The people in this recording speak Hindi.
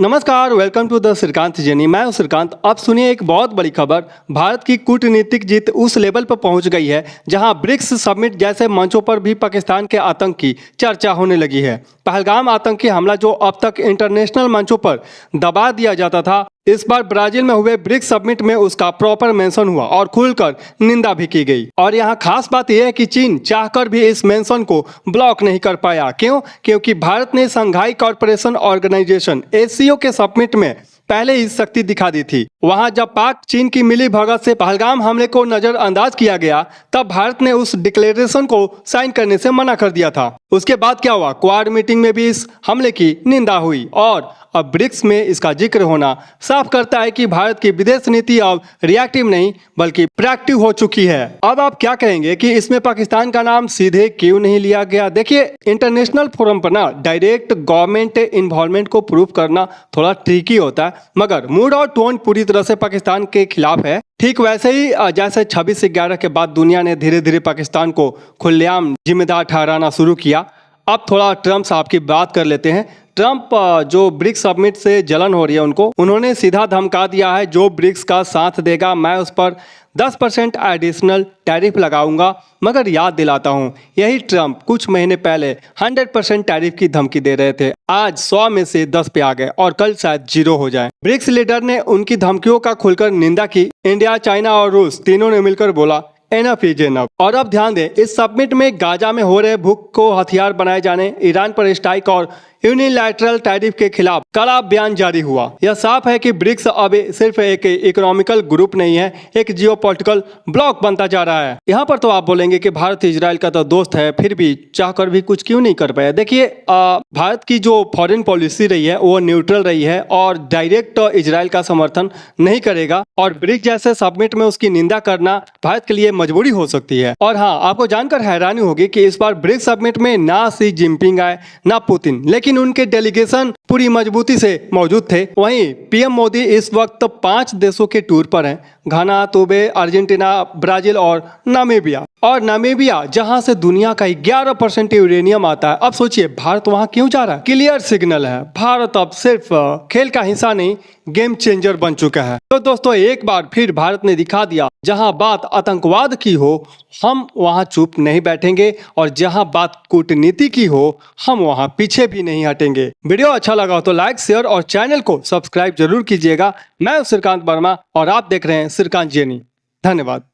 नमस्कार, welcome to the Shrikant journey. मैं हूं श्रीकांत। अब सुनिए एक बहुत बड़ी खबर। भारत की कूटनीतिक जीत उस लेवल पर पहुंच गई है जहां ब्रिक्स समिट जैसे मंचों पर भी पाकिस्तान के आतंक की चर्चा होने लगी है। पहलगाम आतंकी हमला जो अब तक इंटरनेशनल मंचों पर दबा दिया जाता था, इस बार ब्राजील में हुए ब्रिक्स समिट में उसका प्रॉपर मेंशन हुआ और खुलकर निंदा भी की गई। और यहाँ खास बात यह है कि चीन चाहकर भी इस मेंशन को ब्लॉक नहीं कर पाया। क्यों? क्योंकि भारत ने शंघाई कॉरपोरेशन ऑर्गेनाइजेशन एससीओ के समिट में पहले ही शक्ति दिखा दी थी। वहां जब पाक चीन की मिली भगत से पहलगाम हमले को नजरअंदाज किया गया, तब भारत ने उस डिक्लेरेशन को साइन करने से मना कर दिया था। उसके बाद क्या हुआ? क्वाड मीटिंग में भी इस हमले की निंदा हुई और अब ब्रिक्स में इसका जिक्र होना साफ करता है कि भारत की विदेश नीति अब रिएक्टिव नहीं बल्कि प्रोएक्टिव हो चुकी है। अब आप क्या कहेंगे कि इसमें पाकिस्तान का नाम सीधे क्यों नहीं लिया गया? देखिए, इंटरनेशनल फोरम पर ना डायरेक्ट गवर्नमेंट इन्वॉल्वमेंट को प्रूव करना थोड़ा ट्रिकी होता है, मगर मूड और टोन पूरी तरह से पाकिस्तान के खिलाफ है। ठीक वैसे ही जैसे 26/11 के बाद दुनिया ने धीरे धीरे पाकिस्तान को खुलेआम जिम्मेदार ठहराना शुरू किया। अब थोड़ा ट्रम्प साहब की बात कर लेते हैं। ट्रम्प जो ब्रिक्स समिट से जलन हो रही है उन्होंने सीधा धमका दिया है, जो ब्रिक्स का साथ देगा मैं उस पर 10% एडिशनल टैरिफ लगाऊंगा। मगर याद दिलाता हूं, यही ट्रम्प कुछ महीने पहले 100% टैरिफ की धमकी दे रहे थे। आज 100 में से 10 पे आ गए और कल शायद 0 हो जाए। ब्रिक्स लीडर ने उनकी धमकियों का खुलकर निंदा की। इंडिया, चाइना और रूस तीनों ने मिलकर बोला एनफ इज एनफ। और अब ध्यान दें, इस समिट में गाजा में हो रहे भूख को हथियार बनाए जाने, ईरान पर स्ट्राइक और यूनिलैटरल टैरिफ के खिलाफ कड़ा बयान जारी हुआ। यह साफ है कि ब्रिक्स अब सिर्फ एक इकोनॉमिकल ग्रुप नहीं है, एक जियोपॉलिटिकल ब्लॉक बनता जा रहा है। यहाँ पर तो आप बोलेंगे कि भारत इजराइल का तो दोस्त है, फिर भी चाहकर भी कुछ क्यों नहीं कर पाया? देखिए, भारत की जो फॉरेन पॉलिसी रही है वो न्यूट्रल रही है और डायरेक्ट इजराइल का समर्थन नहीं करेगा। और ब्रिक्स जैसे समिट में उसकी निंदा करना भारत के लिए मजबूरी हो सकती है। और हाँ, आपको जानकर हैरानी होगी कि इस बार ब्रिक्स समिट में ना शी जिनपिंग आए ना पुतिन, लेकिन उनके डेलीगेशन पूरी मजबूती से मौजूद थे। वहीं पीएम मोदी इस वक्त 5 देशों के टूर पर हैं: घाना, तोबे, अर्जेंटीना, ब्राजील और नामीबिया। और नामीबिया जहां से दुनिया का 11% यूरेनियम आता है। अब सोचिए, भारत वहां क्यों जा रहा है? क्लियर सिग्नल है, भारत अब सिर्फ खेल का हिस्सा नहीं, गेम चेंजर बन चुका है। तो दोस्तों, एक बार फिर भारत ने दिखा दिया, जहां बात आतंकवाद की हो हम वहां चुप नहीं बैठेंगे और जहां बात कूटनीति की हो हम वहां पीछे भी नहीं हटेंगे। वीडियो अच्छा लगा हो तो लाइक, शेयर और चैनल को सब्सक्राइब जरूर कीजिएगा। मैं श्रीकांत वर्मा और आप देख रहे हैं श्रीकांत जर्नी। धन्यवाद।